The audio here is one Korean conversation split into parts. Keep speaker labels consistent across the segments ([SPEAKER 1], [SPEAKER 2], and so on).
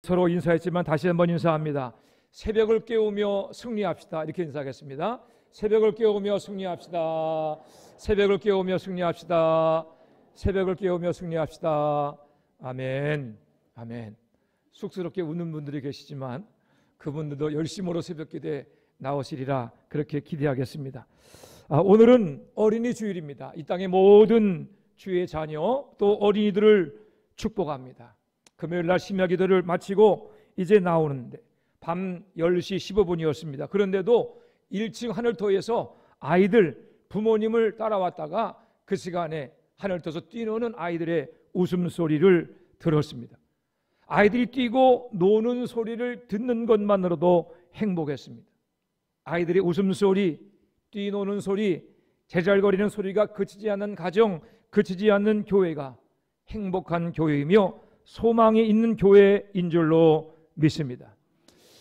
[SPEAKER 1] 서로 인사했지만 다시 한번 인사합니다. 새벽을 깨우며 승리합시다. 이렇게 인사하겠습니다. 새벽을 깨우며 승리합시다. 새벽을 깨우며 승리합시다. 새벽을 깨우며 승리합시다. 아멘. 아멘. 쑥스럽게 웃는 분들이 계시지만 그분들도 열심으로 새벽기도에 나오시리라 그렇게 기대하겠습니다. 오늘은 어린이 주일입니다. 이 땅의 모든 주의 자녀 또 어린이들을 축복합니다. 금요일 날 심야 기도를 마치고 이제 나오는데 밤 10시 15분이었습니다. 그런데도 1층 하늘터에서 아이들 부모님을 따라왔다가 그 시간에 하늘터서 뛰노는 아이들의 웃음소리를 들었습니다. 아이들이 뛰고 노는 소리를 듣는 것만으로도 행복했습니다. 아이들의 웃음소리, 뛰노는 소리, 제잘거리는 소리가 그치지 않는 가정, 그치지 않는 교회가 행복한 교회이며 소망이 있는 교회인 줄로 믿습니다.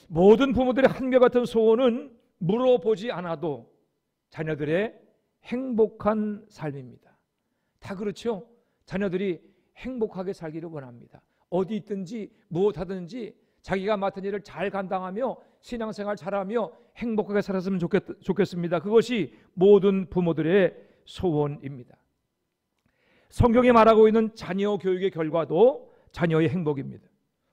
[SPEAKER 1] 모든 부모들의 한결같은 소원은 물어보지 않아도 자녀들의 행복한 삶입니다. 다 그렇죠? 자녀들이 행복하게 살기를 원합니다. 어디 있든지 무엇하든지 자기가 맡은 일을 잘 감당하며 신앙생활 잘하며 행복하게 살았으면 좋겠습니다. 그것이 모든 부모들의 소원입니다. 성경이 말하고 있는 자녀 교육의 결과도 자녀의 행복입니다.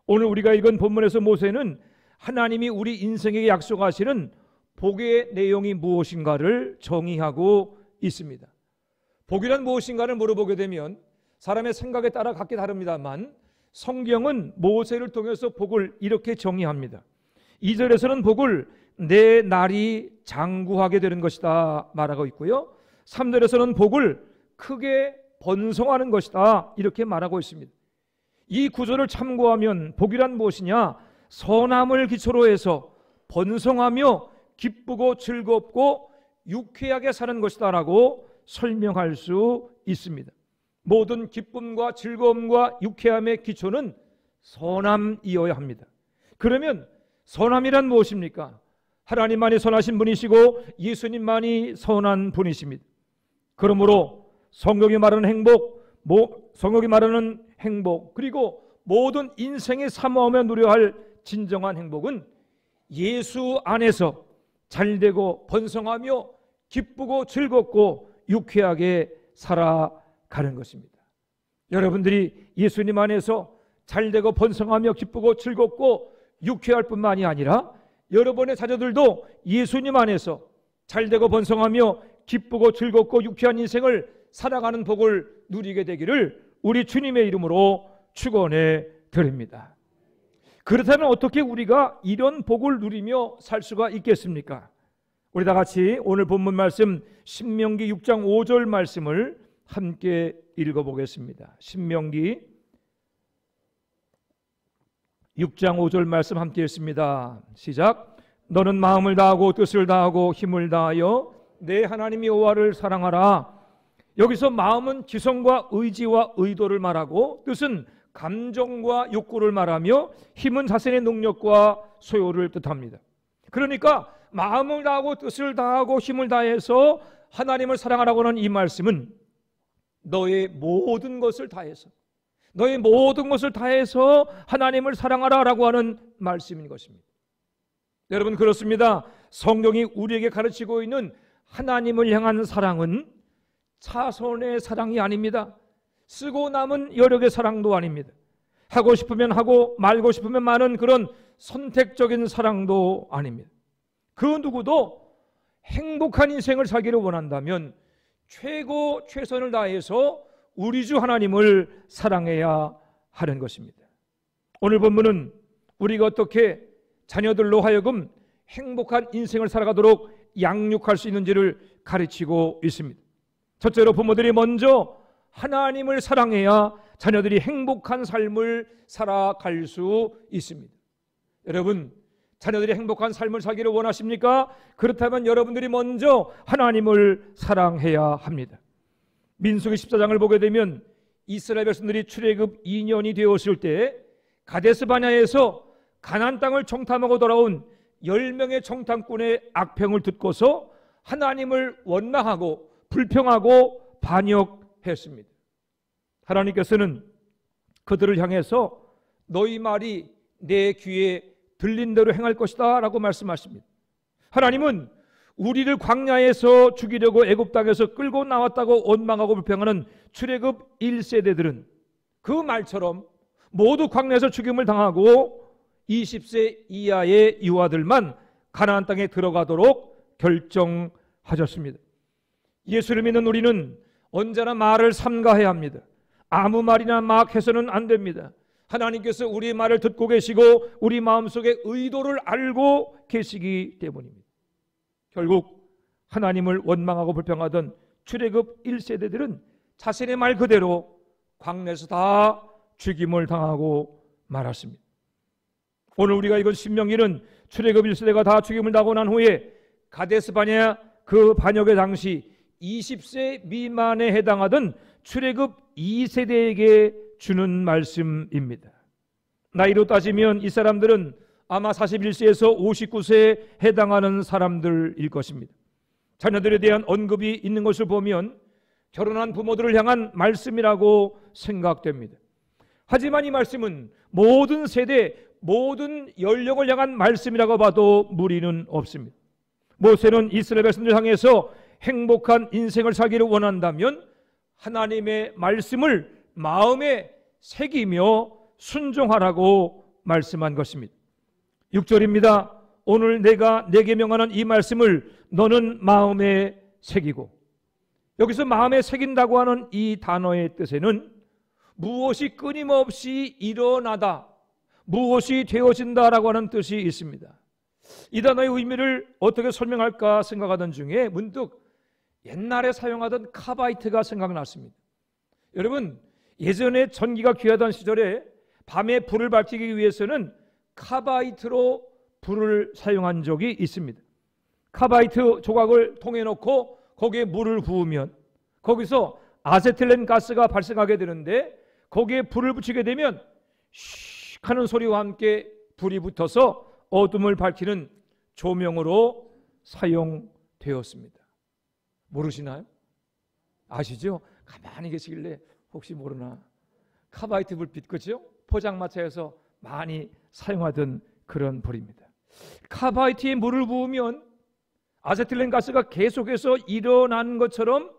[SPEAKER 1] 오늘 우리가 읽은 본문에서 모세는 하나님이 우리 인생에게 약속하시는 복의 내용이 무엇인가를 정의하고 있습니다. 복이란 무엇인가를 물어보게 되면 사람의 생각에 따라 각기 다릅니다만 성경은 모세를 통해서 복을 이렇게 정의합니다. 2절에서는 복을 내 날이 장구하게 되는 것이다 말하고 있고요. 3절에서는 복을 크게 번성하는 것이다 이렇게 말하고 있습니다. 이 구절을 참고하면 복이란 무엇이냐? 선함을 기초로 해서 번성하며 기쁘고 즐겁고 유쾌하게 사는 것이다 라고 설명할 수 있습니다. 모든 기쁨과 즐거움과 유쾌함의 기초는 선함이어야 합니다. 그러면 선함이란 무엇입니까? 하나님만이 선하신 분이시고 예수님만이 선한 분이십니다. 그러므로 성경이 말하는 행복, 그리고 모든 인생의 사모하며 누려할 진정한 행복은 예수 안에서 잘되고 번성하며 기쁘고 즐겁고 유쾌하게 살아가는 것입니다. 여러분들이 예수님 안에서 잘되고 번성하며 기쁘고 즐겁고 유쾌할 뿐만이 아니라 여러분의 자녀들도 예수님 안에서 잘되고 번성하며 기쁘고 즐겁고 유쾌한 인생을 살아가는 복을 누리게 되기를 우리 주님의 이름으로 축원해 드립니다. 그렇다면 어떻게 우리가 이런 복을 누리며 살 수가 있겠습니까? 우리 다 같이 오늘 본문 말씀 신명기 6장 5절 말씀을 함께 읽어보겠습니다. 신명기 6장 5절 말씀 함께 읽습니다. 시작. 너는 마음을 다하고 뜻을 다하고 힘을 다하여 내 하나님 여호와를 사랑하라. 여기서 마음은 지성과 의지와 의도를 말하고 뜻은 감정과 욕구를 말하며 힘은 자신의 능력과 소요를 뜻합니다. 그러니까 마음을 다하고 뜻을 다하고 힘을 다해서 하나님을 사랑하라고 하는 이 말씀은 너의 모든 것을 다해서 하나님을 사랑하라라고 하는 말씀인 것입니다. 여러분 그렇습니다. 성경이 우리에게 가르치고 있는 하나님을 향한 사랑은 차선의 사랑이 아닙니다. 쓰고 남은 여력의 사랑도 아닙니다. 하고 싶으면 하고 말고 싶으면 마는 그런 선택적인 사랑도 아닙니다. 그 누구도 행복한 인생을 살기를 원한다면 최선을 다해서 우리 주 하나님을 사랑해야 하는 것입니다. 오늘 본문은 우리가 어떻게 자녀들로 하여금 행복한 인생을 살아가도록 양육할 수 있는지를 가르치고 있습니다. 첫째로 부모들이 먼저 하나님을 사랑해야 자녀들이 행복한 삶을 살아갈 수 있습니다. 여러분, 자녀들이 행복한 삶을 살기를 원하십니까? 그렇다면 여러분들이 먼저 하나님을 사랑해야 합니다. 민수기 14장을 보게 되면 이스라엘 백성들이 출애굽 2년이 되었을 때 가데스 바냐에서 가나안 땅을 정탐하고 돌아온 10명의 정탐꾼의 악평을 듣고서 하나님을 원망하고 불평하고 반역했습니다. 하나님께서는 그들을 향해서 너희 말이 내 귀에 들린 대로 행할 것이다 라고 말씀하십니다. 하나님은 우리를 광야에서 죽이려고 애굽 땅에서 끌고 나왔다고 원망하고 불평하는 출애굽 1세대들은 그 말처럼 모두 광야에서 죽임을 당하고 20세 이하의 유아들만 가나안 땅에 들어가도록 결정하셨습니다. 예수를 믿는 우리는 언제나 말을 삼가해야 합니다. 아무 말이나 막 해서는 안 됩니다. 하나님께서 우리 말을 듣고 계시고 우리 마음속에 의도를 알고 계시기 때문입니다. 결국 하나님을 원망하고 불평하던 출애굽 1세대들은 자신의 말 그대로 광야에서 다 죽임을 당하고 말았습니다. 오늘 우리가 읽은 신명기는 출애굽 1세대가 다 죽임을 당하고 난 후에 가데스 바네아 그 반역의 당시 20세 미만에 해당하던 출애굽 2세대에게 주는 말씀입니다. 나이로 따지면 이 사람들은 아마 41세에서 59세에 해당하는 사람들일 것입니다. 자녀들에 대한 언급이 있는 것을 보면 결혼한 부모들을 향한 말씀이라고 생각됩니다. 하지만 이 말씀은 모든 세대, 모든 연령을 향한 말씀이라고 봐도 무리는 없습니다. 모세는 이스라엘 백성들 향해서 행복한 인생을 살기를 원한다면 하나님의 말씀을 마음에 새기며 순종하라고 말씀한 것입니다. 6절입니다. 오늘 내가 내게 명하는 이 말씀을 너는 마음에 새기고, 여기서 마음에 새긴다고 하는 이 단어의 뜻에는 무엇이 끊임없이 일어나다, 무엇이 되어진다라고 하는 뜻이 있습니다. 이 단어의 의미를 어떻게 설명할까 생각하던 중에 문득 옛날에 사용하던 카바이트가 생각났습니다. 여러분, 예전에 전기가 귀하던 시절에 밤에 불을 밝히기 위해서는 카바이트로 불을 사용한 적이 있습니다. 카바이트 조각을 통에 넣고 거기에 물을 부으면 거기서 아세틸렌 가스가 발생하게 되는데, 거기에 불을 붙이게 되면 슉 하는 소리와 함께 불이 붙어서 어둠을 밝히는 조명으로 사용되었습니다. 모르시나요? 아시죠? 가만히 계시길래 혹시 모르나. 카바이트 불빛, 그죠? 포장마차에서 많이 사용하던 그런 불입니다. 카바이트에 물을 부으면 아세틸렌 가스가 계속해서 일어나는 것처럼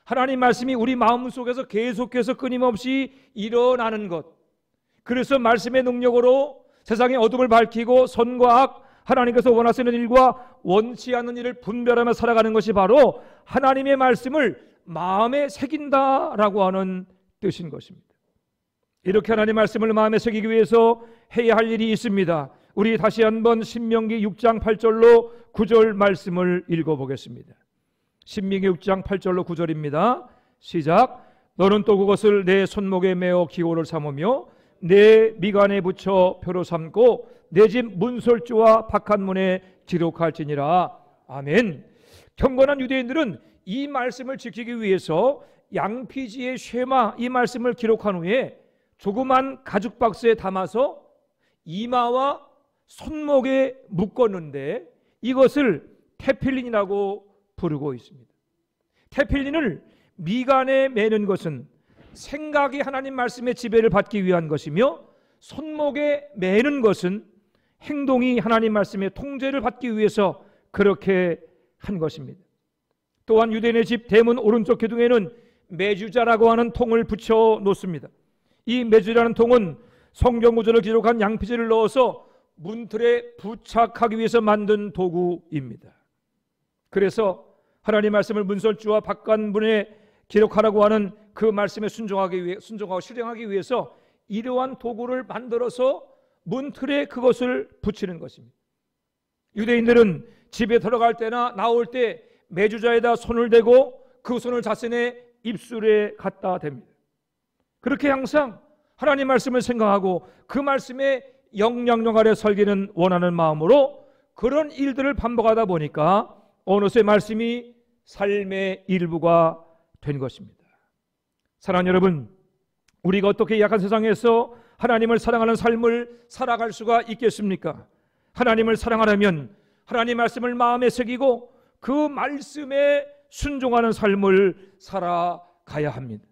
[SPEAKER 1] 하나님 말씀이 우리 마음속에서 계속해서 끊임없이 일어나는 것, 그래서 말씀의 능력으로 세상의 어둠을 밝히고 선과 악, 하나님께서 원하시는 일과 원치 않는 일을 분별하며 살아가는 것이 바로 하나님의 말씀을 마음에 새긴다라고 하는 뜻인 것입니다. 이렇게 하나님의 말씀을 마음에 새기기 위해서 해야 할 일이 있습니다. 우리 다시 한번 신명기 6장 8절로 9절 말씀을 읽어보겠습니다. 신명기 6장 8절로 9절입니다. 시작. 너는 또 그것을 내 손목에 메어 기호를 삼으며 내 미간에 붙여 표로 삼고 내 집 문설주와 바깥문에 기록할지니라. 아멘. 경건한 유대인들은 이 말씀을 지키기 위해서 양피지의 쉐마, 이 말씀을 기록한 후에 조그만 가죽 박스에 담아서 이마와 손목에 묶었는데 이것을 테필린이라고 부르고 있습니다. 테필린을 미간에 매는 것은 생각이 하나님 말씀의 지배를 받기 위한 것이며, 손목에 매는 것은 행동이 하나님 말씀의 통제를 받기 위해서 그렇게 한 것입니다. 또한 유대인의 집 대문 오른쪽 기둥에는 메주자라고 하는 통을 붙여 놓습니다. 이 메주자라는 통은 성경 구절을 기록한 양피지를 넣어서 문틀에 부착하기 위해서 만든 도구입니다. 그래서 하나님 말씀을 문설주와 바깥문에 기록하라고 하는 그 말씀에 순종하고 실행하기 위해서 이러한 도구를 만들어서 문틀에 그것을 붙이는 것입니다. 유대인들은 집에 들어갈 때나 나올 때 메주자에다 손을 대고 그 손을 자신의 입술에 갖다 댑니다. 그렇게 항상 하나님 말씀을 생각하고 그 말씀의 영향력 아래 살기는 원하는 마음으로 그런 일들을 반복하다 보니까 어느새 말씀이 삶의 일부가 된 것입니다. 사랑하는 여러분, 우리가 어떻게 약한 세상에서 하나님을 사랑하는 삶을 살아갈 수가 있겠습니까? 하나님을 사랑하려면 하나님 말씀을 마음에 새기고 그 말씀에 순종하는 삶을 살아가야 합니다.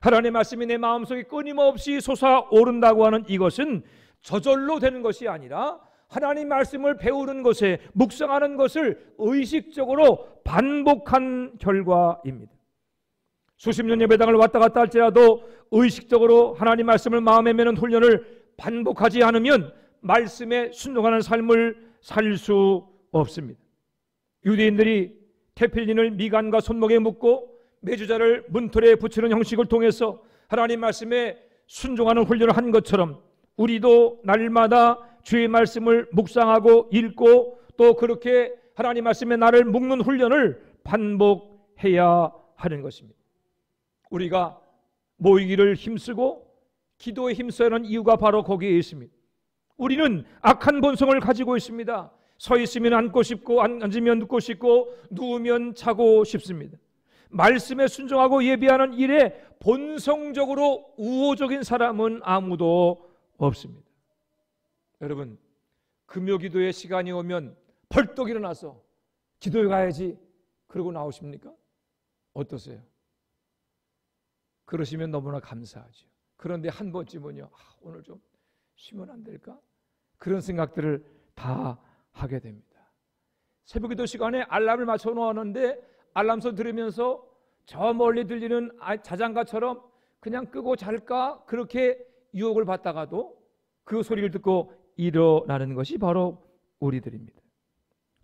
[SPEAKER 1] 하나님 말씀이 내 마음속에 끊임없이 솟아오른다고 하는 이것은 저절로 되는 것이 아니라 하나님 말씀을 배우는 것에, 묵상하는 것을 의식적으로 반복한 결과입니다. 수십 년 예배당을 왔다 갔다 할지라도 의식적으로 하나님 말씀을 마음에 매는 훈련을 반복하지 않으면 말씀에 순종하는 삶을 살 수 없습니다. 유대인들이 테필린을 미간과 손목에 묶고 메주자를 문틀에 붙이는 형식을 통해서 하나님 말씀에 순종하는 훈련을 한 것처럼 우리도 날마다 주의 말씀을 묵상하고 읽고 또 그렇게 하나님 말씀에 나를 묶는 훈련을 반복해야 하는 것입니다. 우리가 모이기를 힘쓰고 기도에 힘써야 하는 이유가 바로 거기에 있습니다. 우리는 악한 본성을 가지고 있습니다. 서 있으면 앉고 싶고 앉으면 눕고 싶고 누우면 자고 싶습니다. 말씀에 순종하고 예배하는 일에 본성적으로 우호적인 사람은 아무도 없습니다. 여러분, 금요기도의 시간이 오면 벌떡 일어나서 기도에 가야지 그러고 나오십니까? 어떠세요? 그러시면 너무나 감사하죠. 그런데 한 번쯤은요, 오늘 좀 쉬면 안 될까? 그런 생각들을 다 하게 됩니다. 새벽기도 시간에 알람을 맞춰 놓았는데 알람소 들으면서 저 멀리 들리는 자장가처럼 그냥 끄고 잘까? 그렇게 유혹을 받다가도 그 소리를 듣고 일어나는 것이 바로 우리들입니다.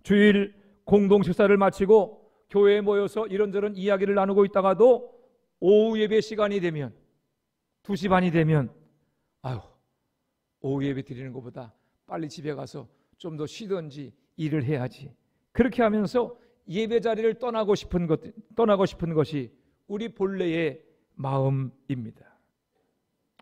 [SPEAKER 1] 주일 공동 식사를 마치고 교회에 모여서 이런저런 이야기를 나누고 있다가도 오후 예배 시간이 되면 2시 반이 되면 오후 예배 드리는 것보다 빨리 집에 가서 좀 더 쉬든지 일을 해야지. 그렇게 하면서 예배 자리를 떠나고 싶은 것이 우리 본래의 마음입니다.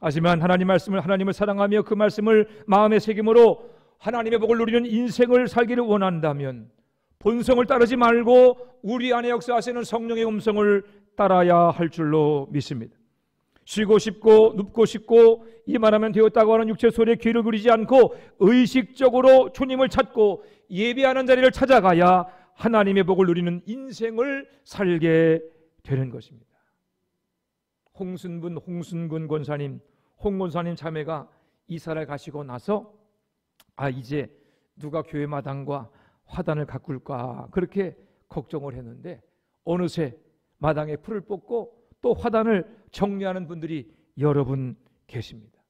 [SPEAKER 1] 하지만 하나님을 사랑하며 그 말씀을 마음에 새김으로 하나님의 복을 누리는 인생을 살기를 원한다면 본성을 따르지 말고 우리 안에 역사하시는 성령의 음성을 따라야 할 줄로 믿습니다. 쉬고 싶고 눕고 싶고 이만하면 되었다고 하는 육체 소리에 귀를 기울이지 않고 의식적으로 주님을 찾고 예배하는 자리를 찾아가야 하나님의 복을 누리는 인생을 살게 되는 것입니다. 홍순근 권사님, 홍 권사님 자매가 이사를 가시고 나서 이제 누가 교회 마당과 화단을 가꿀까 그렇게 걱정을 했는데 어느새 마당에 풀을 뽑고 또 화단을 정리하는 분들이 여러분 계십니다.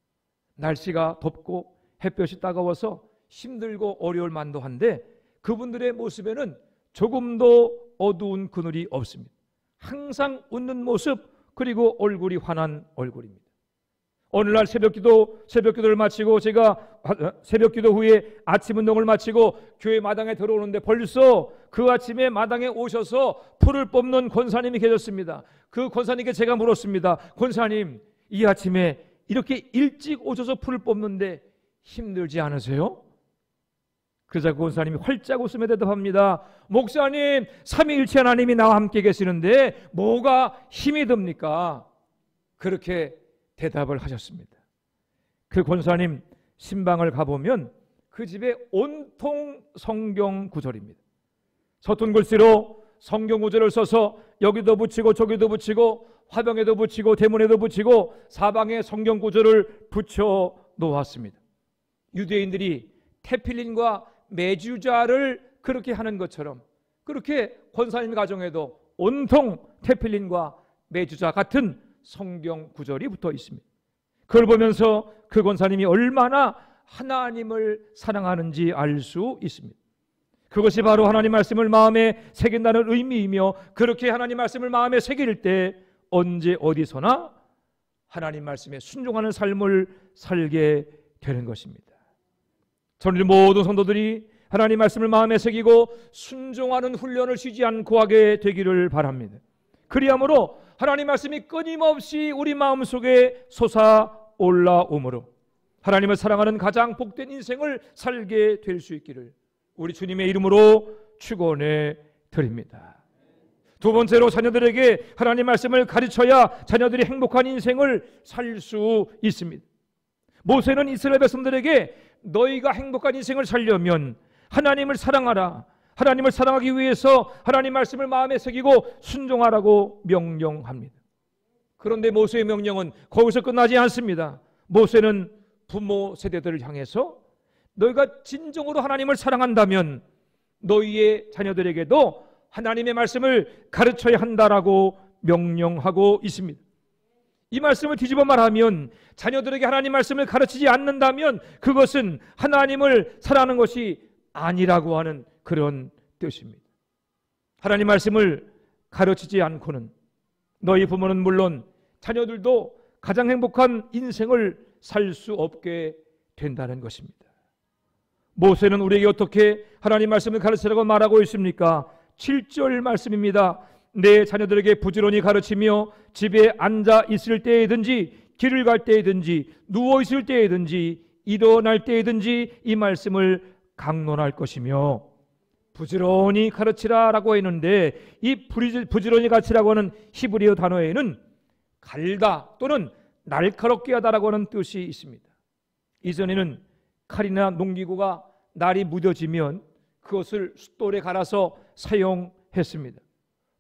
[SPEAKER 1] 날씨가 덥고 햇볕이 따가워서 힘들고 어려울 만도 한데 그분들의 모습에는 조금도 어두운 그늘이 없습니다. 항상 웃는 모습, 그리고 얼굴이 환한 얼굴입니다. 오늘날 새벽기도를 마치고 제가 새벽기도 후에 아침 운동을 마치고 교회 마당에 들어오는데 벌써 그 아침에 마당에 오셔서 풀을 뽑는 권사님이 계셨습니다. 그 권사님께 제가 물었습니다. 권사님, 이 아침에 이렇게 일찍 오셔서 풀을 뽑는데 힘들지 않으세요? 그러자 그 권사님이 활짝 웃으며 대답합니다. 목사님, 삼위일체 하나님이 나와 함께 계시는데 뭐가 힘이 듭니까? 그렇게 대답을 하셨습니다. 그 권사님 신방을 가보면 그 집에 온통 성경 구절입니다. 서툰 글씨로 성경 구절을 써서 여기도 붙이고 저기도 붙이고 화병에도 붙이고 대문에도 붙이고 사방에 성경 구절을 붙여 놓았습니다. 유대인들이 테필린과 메주자를 그렇게 하는 것처럼 그렇게 권사님 가정에도 온통 테필린과 메주자 같은 성경 구절이 붙어 있습니다. 그걸 보면서 그 권사님이 얼마나 하나님을 사랑하는지 알 수 있습니다. 그것이 바로 하나님 말씀을 마음에 새긴다는 의미이며 그렇게 하나님 말씀을 마음에 새길 때 언제 어디서나 하나님 말씀에 순종하는 삶을 살게 되는 것입니다. 저는 모든 성도들이 하나님 말씀을 마음에 새기고 순종하는 훈련을 쉬지 않고 하게 되기를 바랍니다. 그리함으로 하나님 말씀이 끊임없이 우리 마음속에 솟아올라오므로 하나님을 사랑하는 가장 복된 인생을 살게 될 수 있기를 우리 주님의 이름으로 축원해 드립니다. 두 번째로 자녀들에게 하나님 말씀을 가르쳐야 자녀들이 행복한 인생을 살 수 있습니다. 모세는 이스라엘 백성들에게 너희가 행복한 인생을 살려면 하나님을 사랑하라, 하나님을 사랑하기 위해서 하나님 말씀을 마음에 새기고 순종하라고 명령합니다. 그런데 모세의 명령은 거기서 끝나지 않습니다. 모세는 부모 세대들을 향해서 너희가 진정으로 하나님을 사랑한다면 너희의 자녀들에게도 하나님의 말씀을 가르쳐야 한다라고 명령하고 있습니다. 이 말씀을 뒤집어 말하면 자녀들에게 하나님 말씀을 가르치지 않는다면 그것은 하나님을 사랑하는 것이 아니라고 하는 그런 뜻입니다. 하나님 말씀을 가르치지 않고는 너희 부모는 물론 자녀들도 가장 행복한 인생을 살 수 없게 된다는 것입니다. 모세는 우리에게 어떻게 하나님 말씀을 가르치라고 말하고 있습니까? 7절 말씀입니다. 내 자녀들에게 부지런히 가르치며 집에 앉아 있을 때에든지 길을 갈 때에든지 누워 있을 때에든지 일어날 때에든지 이 말씀을 강론할 것이며, 부지런히 가르치라라고 했는데 이 부지런히 가르치라고 하는 히브리어 단어에는 갈다 또는 날카롭게 하다라고 하는 뜻이 있습니다. 이전에는 칼이나 농기구가 날이 무뎌지면 그것을 숫돌에 갈아서 사용했습니다.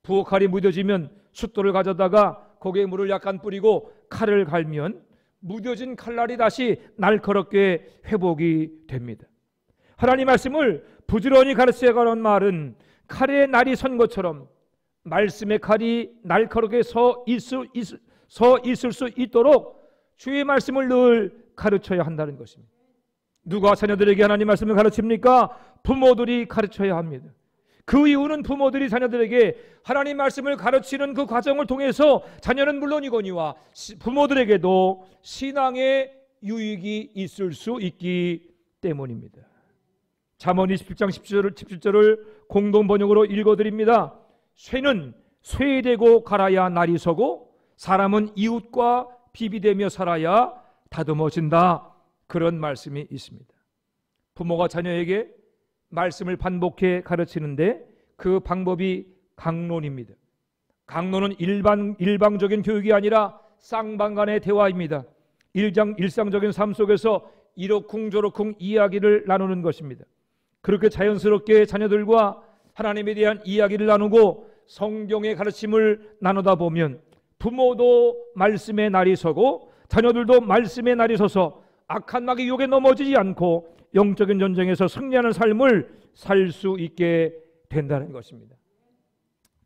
[SPEAKER 1] 부엌칼이 무뎌지면 숫돌을 가져다가 거기에 물을 약간 뿌리고 칼을 갈면 무뎌진 칼날이 다시 날카롭게 회복이 됩니다. 하나님 말씀을 부지런히 가르치라는 말은 칼에 날이 선 것처럼 말씀의 칼이 날카롭게 서 있을 수 있도록 주의 말씀을 늘 가르쳐야 한다는 것입니다. 누가 자녀들에게 하나님 말씀을 가르칩니까? 부모들이 가르쳐야 합니다. 그 이유는 부모들이 자녀들에게 하나님 말씀을 가르치는 그 과정을 통해서 자녀는 물론이거니와 부모들에게도 신앙의 유익이 있을 수 있기 때문입니다. 잠언 27장 17절을 공동 번역으로 읽어드립니다. 쇠는 쇠되고 갈아야 날이 서고 사람은 이웃과 비비되며 살아야 다듬어진다. 그런 말씀이 있습니다. 부모가 자녀에게 말씀을 반복해 가르치는데 그 방법이 강론입니다. 강론은 일방적인 교육이 아니라 쌍방간의 대화입니다. 일상적인 삶 속에서 이러쿵저러쿵 이야기를 나누는 것입니다. 그렇게 자연스럽게 자녀들과 하나님에 대한 이야기를 나누고 성경의 가르침을 나누다 보면 부모도 말씀의 날이 서고 자녀들도 말씀의 날이 서서 악한 마귀 유혹에 넘어지지 않고 영적인 전쟁에서 승리하는 삶을 살 수 있게 된다는 것입니다.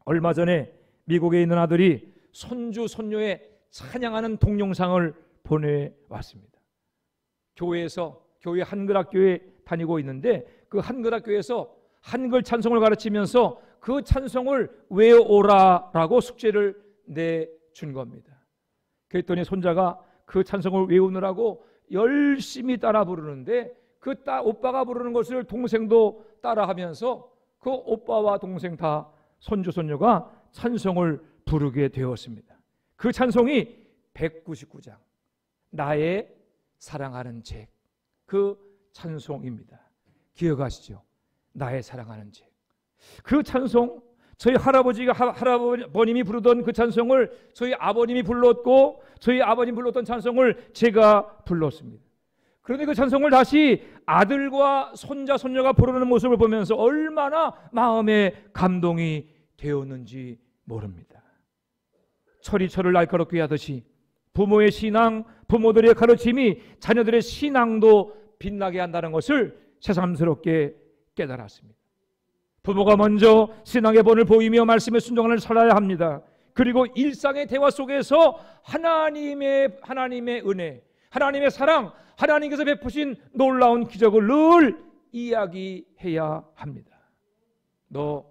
[SPEAKER 1] 얼마 전에 미국에 있는 아들이 손주 손녀의 찬양하는 동영상을 보내왔습니다. 교회 한글학교에 다니고 있는데 그 한글학교에서 한글 찬송을 가르치면서 그 찬송을 외워오라라고 숙제를 내준 겁니다. 그랬더니 손자가 그 찬송을 외우느라고 열심히 따라 부르는데 그 오빠가 부르는 것을 동생도 따라하면서 그 오빠와 동생 다 손주 손녀가 찬송을 부르게 되었습니다. 그 찬송이 199장 나의 사랑하는 책, 그 찬송입니다. 기억하시죠? 나의 사랑하는 책. 그 찬송, 저희 할아버님이 부르던 그 찬송을 저희 아버님이 불렀고 저희 아버님 불렀던 찬송을 제가 불렀습니다. 그런데 그 찬송을 다시 아들과 손자 손녀가 부르는 모습을 보면서 얼마나 마음에 감동이 되었는지 모릅니다. 철이 철을 날카롭게 하듯이 부모의 신앙, 부모들의 가르침이 자녀들의 신앙도 빛나게 한다는 것을 새삼스럽게 깨달았습니다. 부모가 먼저 신앙의 본을 보이며 말씀에 순종하는 살아야 합니다. 그리고 일상의 대화 속에서 하나님의 은혜, 하나님의 사랑, 하나님께서 베푸신 놀라운 기적을 늘 이야기해야 합니다. 너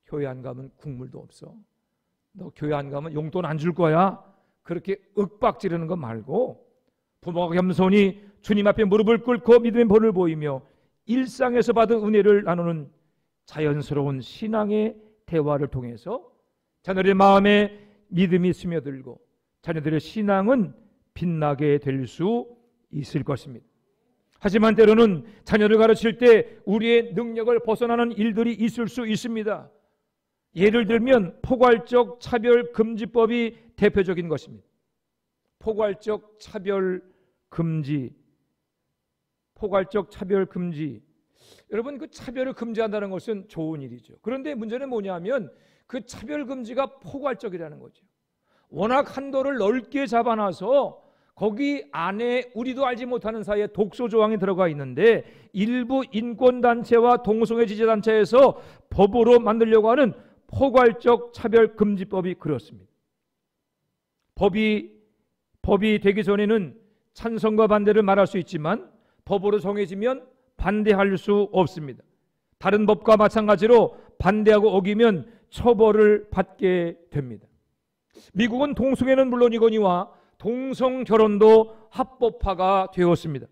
[SPEAKER 1] 교회 안 가면 국물도 없어. 너 교회 안 가면 용돈 안 줄 거야. 그렇게 윽박 지르는 거 말고 부모가 겸손히 주님 앞에 무릎을 꿇고 믿음의 본을 보이며 일상에서 받은 은혜를 나누는 자연스러운 신앙의 대화를 통해서 자녀들의 마음에 믿음이 스며들고 자녀들의 신앙은 빛나게 될 수 있을 것입니다. 하지만 때로는 자녀를 가르칠 때 우리의 능력을 벗어나는 일들이 있을 수 있습니다. 예를 들면 포괄적 차별 금지법이 대표적인 것입니다. 포괄적 차별 금지. 여러분, 그 차별을 금지한다는 것은 좋은 일이죠. 그런데 문제는 뭐냐면 그 차별 금지가 포괄적이라는 거죠. 워낙 한도를 넓게 잡아놔서 거기 안에 우리도 알지 못하는 사이에 독소 조항이 들어가 있는데 일부 인권단체와 동성애 지지단체에서 법으로 만들려고 하는 포괄적 차별금지법이 그렇습니다. 법이 되기 전에는 찬성과 반대를 말할 수 있지만 법으로 정해지면 반대할 수 없습니다. 다른 법과 마찬가지로 반대하고 어기면 처벌을 받게 됩니다. 미국은 동성애는 물론이거니와 동성 결혼도 합법화가 되었습니다.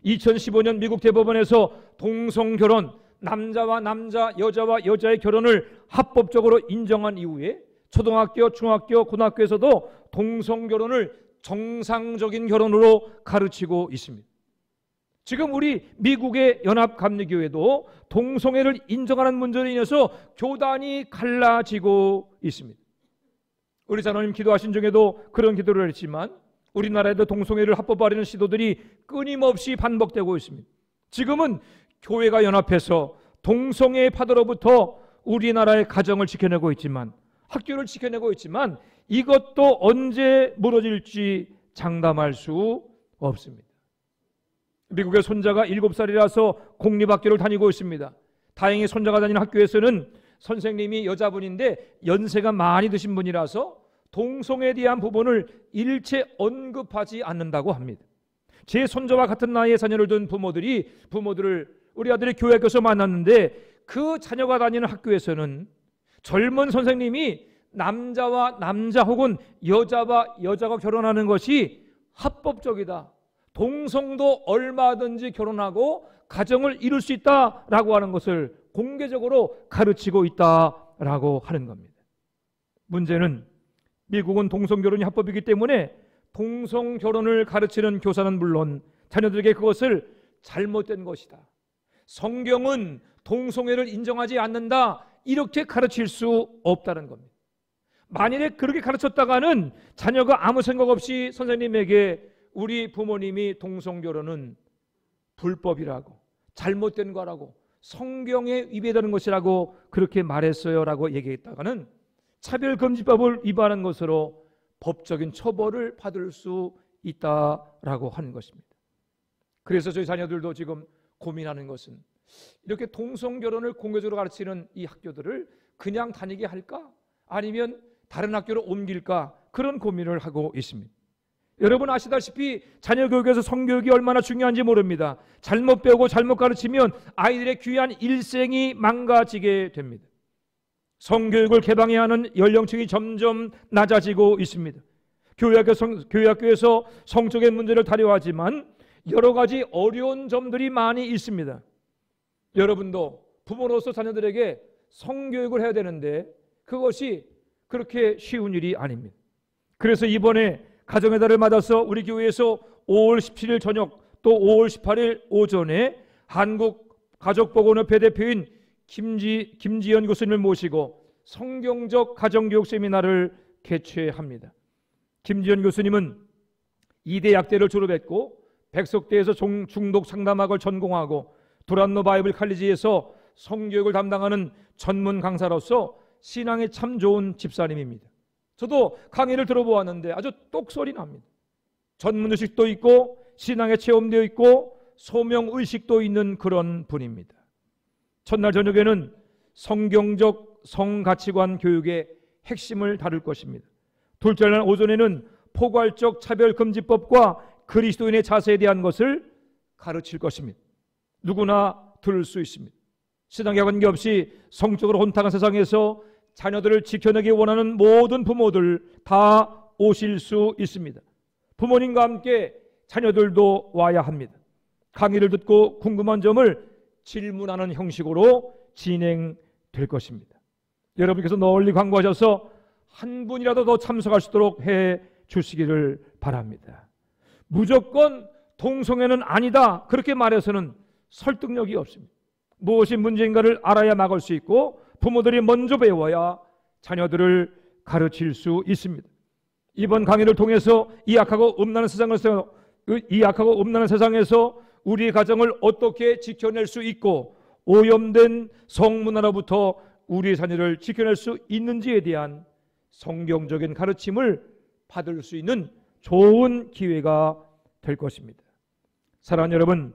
[SPEAKER 1] 2015년 미국 대법원에서 동성 결혼, 남자와 남자, 여자와 여자의 결혼을 합법적으로 인정한 이후에 초등학교, 중학교, 고등학교에서도 동성 결혼을 정상적인 결혼으로 가르치고 있습니다. 지금 우리 미국의 연합감리교회도 동성애를 인정하는 문제로 인해서 교단이 갈라지고 있습니다. 우리 장로님 기도하신 중에도 그런 기도를 했지만 우리나라에도 동성애를 합법화하려는 시도들이 끊임없이 반복되고 있습니다. 지금은 교회가 연합해서 동성애의 파도로부터 우리나라의 가정을 지켜내고 있지만, 학교를 지켜내고 있지만 이것도 언제 무너질지 장담할 수 없습니다. 미국의 손자가 7살이라서 공립학교를 다니고 있습니다. 다행히 손자가 다니는 학교에서는 선생님이 여자분인데 연세가 많이 드신 분이라서 동성애에 대한 부분을 일체 언급하지 않는다고 합니다. 제 손자와 같은 나이의 자녀를 둔 부모들을 우리 아들이 교회에서 만났는데 그 자녀가 다니는 학교에서는 젊은 선생님이 남자와 남자 혹은 여자와 여자가 결혼하는 것이 합법적이다. 동성도 얼마든지 결혼하고 가정을 이룰 수 있다라고 하는 것을 공개적으로 가르치고 있다라고 하는 겁니다. 문제는 미국은 동성 결혼이 합법이기 때문에 동성 결혼을 가르치는 교사는 물론 자녀들에게 그것을 잘못된 것이다, 성경은 동성애를 인정하지 않는다, 이렇게 가르칠 수 없다는 겁니다. 만일에 그렇게 가르쳤다가는 자녀가 아무 생각 없이 선생님에게 우리 부모님이 동성 결혼은 불법이라고, 잘못된 거라고, 성경에 위배되는 것이라고 그렇게 말했어요라고 얘기했다가는 차별금지법을 위반한 것으로 법적인 처벌을 받을 수 있다라고 하는 것입니다. 그래서 저희 자녀들도 지금 고민하는 것은 이렇게 동성 결혼을 공개적으로 가르치는 이 학교들을 그냥 다니게 할까? 아니면 다른 학교로 옮길까? 그런 고민을 하고 있습니다. 여러분 아시다시피 자녀 교육에서 성교육이 얼마나 중요한지 모릅니다. 잘못 배우고 잘못 가르치면 아이들의 귀한 일생이 망가지게 됩니다. 성교육을 개방해야 하는 연령층이 점점 낮아지고 있습니다. 교회학교에서 성적인 문제를 다뤄하지만 여러 가지 어려운 점들이 많이 있습니다. 여러분도 부모로서 자녀들에게 성교육을 해야 되는데 그것이 그렇게 쉬운 일이 아닙니다. 그래서 이번에 가정의 달을 맞아서 우리 교회에서 5월 17일 저녁 또 5월 18일 오전에 한국가족보건협회 대표인 김지연 교수님을 모시고 성경적 가정교육 세미나를 개최합니다. 김지연 교수님은 2대 약대를 졸업했고 백석대에서 중독 상담학을 전공하고 두란노 바이블 칼리지에서 성교육을 담당하는 전문 강사로서 신앙에 참 좋은 집사님입니다. 저도 강의를 들어보았는데 아주 똑소리 납니다. 전문의식도 있고 신앙에 체험되어 있고 소명의식도 있는 그런 분입니다. 첫날 저녁에는 성경적 성가치관 교육의 핵심을 다룰 것입니다. 둘째 날 오전에는 포괄적 차별금지법과 그리스도인의 자세에 대한 것을 가르칠 것입니다. 누구나 들을 수 있습니다. 신앙에 관계없이 성적으로 혼탁한 세상에서 자녀들을 지켜내기 원하는 모든 부모들 다 오실 수 있습니다. 부모님과 함께 자녀들도 와야 합니다. 강의를 듣고 궁금한 점을 질문하는 형식으로 진행될 것입니다. 여러분께서 널리 광고하셔서 한 분이라도 더 참석할 수 있도록 해 주시기를 바랍니다. 무조건 동성애는 아니다 그렇게 말해서는 설득력이 없습니다. 무엇이 문제인가를 알아야 막을 수 있고 부모들이 먼저 배워야 자녀들을 가르칠 수 있습니다. 이번 강의를 통해서 이 악하고 음란한 세상에서 우리 가정을 어떻게 지켜낼 수 있고 오염된 성문화로부터 우리 자녀를 지켜낼 수 있는지에 대한 성경적인 가르침을 받을 수 있는 좋은 기회가 될 것입니다. 사랑하는 여러분,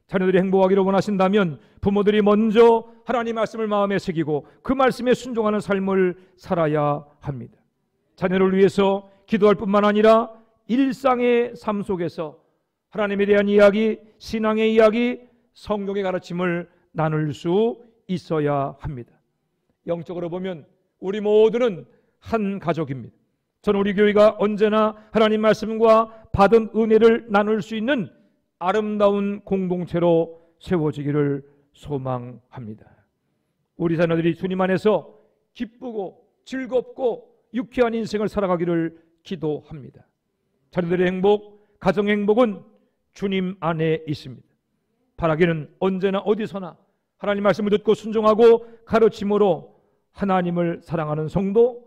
[SPEAKER 1] 자녀들이 행복하기를 원하신다면 부모들이 먼저 하나님 말씀을 마음에 새기고 그 말씀에 순종하는 삶을 살아야 합니다. 자녀를 위해서 기도할 뿐만 아니라 일상의 삶 속에서 하나님에 대한 이야기, 신앙의 이야기, 성경의 가르침을 나눌 수 있어야 합니다. 영적으로 보면 우리 모두는 한 가족입니다. 저는 우리 교회가 언제나 하나님 말씀과 받은 은혜를 나눌 수 있는 아름다운 공동체로 세워지기를 소망합니다. 우리 자녀들이 주님 안에서 기쁘고 즐겁고 유쾌한 인생을 살아가기를 기도합니다. 자녀들의 행복, 가정 행복은 주님 안에 있습니다. 바라기는 언제나 어디서나 하나님 말씀을 듣고 순종하고 가르침으로 하나님을 사랑하는 성도,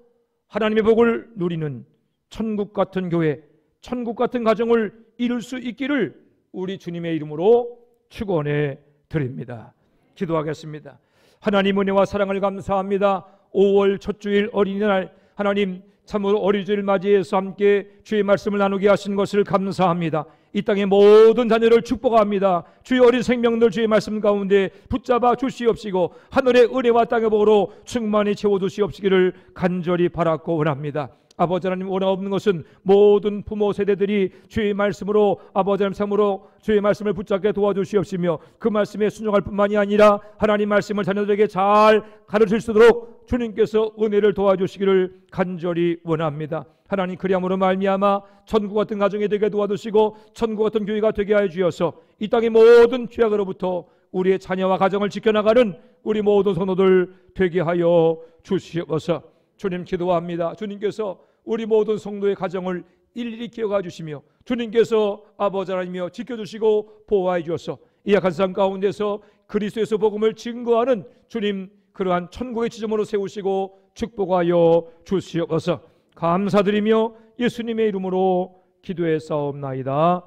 [SPEAKER 1] 하나님의 복을 누리는 천국 같은 교회, 천국 같은 가정을 이룰 수 있기를 우리 주님의 이름으로 축원해 드립니다. 기도하겠습니다. 하나님 은혜와 사랑을 감사합니다. 5월 첫 주일 어린이날, 하나님 참으로 어린이주일 맞이해서 함께 주의 말씀을 나누게 하신 것을 감사합니다. 이 땅의 모든 자녀를 축복합니다. 주의 어린 생명들 주의 말씀 가운데 붙잡아 주시옵시고 하늘의 은혜와 땅의 복으로 충만히 채워주시옵시기를 간절히 바랐고 원합니다. 아버지 하나님, 원하옵는 것은 모든 부모 세대들이 주의 말씀으로, 아버지 하나님 참으로 주의 말씀을 붙잡게 도와주시옵시며 그 말씀에 순종할 뿐만이 아니라 하나님 말씀을 자녀들에게 잘 가르칠 수 있도록 주님께서 은혜를 도와주시기를 간절히 원합니다. 하나님, 그리함으로 말미암아 천국 같은 가정이 되게 도와주시고 천국 같은 교회가 되게 하여 주셔서 이 땅의 모든 죄악으로부터 우리의 자녀와 가정을 지켜나가는 우리 모든 성도들 되게 하여 주시옵소서. 주님 기도합니다. 주님께서 우리 모든 성도의 가정을 일일이 기억해 주시며 주님께서 아버지 하나님이여 지켜주시고 보호해 주셔서 이 약한 삶 가운데서 그리스도에서 복음을 증거하는 주님 그러한 천국의 지점으로 세우시고 축복하여 주시옵소서. 감사드리며 예수님의 이름으로 기도해 싸움나이다.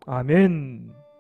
[SPEAKER 1] 아멘.